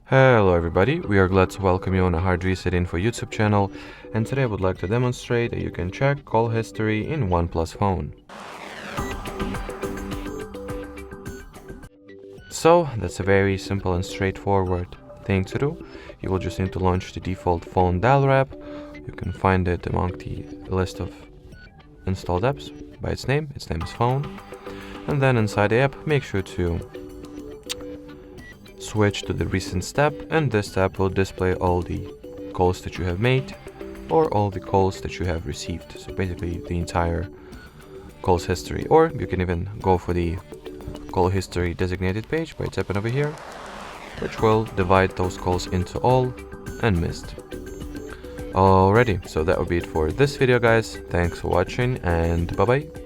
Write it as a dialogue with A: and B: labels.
A: Hello everybody, we are glad to welcome you on a HardReset.Info YouTube channel, and today I would like to demonstrate that you can check call history in OnePlus phone. So that's a very simple and straightforward thing to do. You will just need to launch the default phone dialer app. You can find it among the list of installed apps by its name is phone, and then inside the app make sure to switch to the recent step, and this tab will display all the calls that you have made or all the calls that you have received, so basically the entire calls history. Or you can even go for the call history designated page by tapping over here, which will divide those calls into all and missed. Alrighty, so that would be it for this video guys. Thanks for watching and bye bye.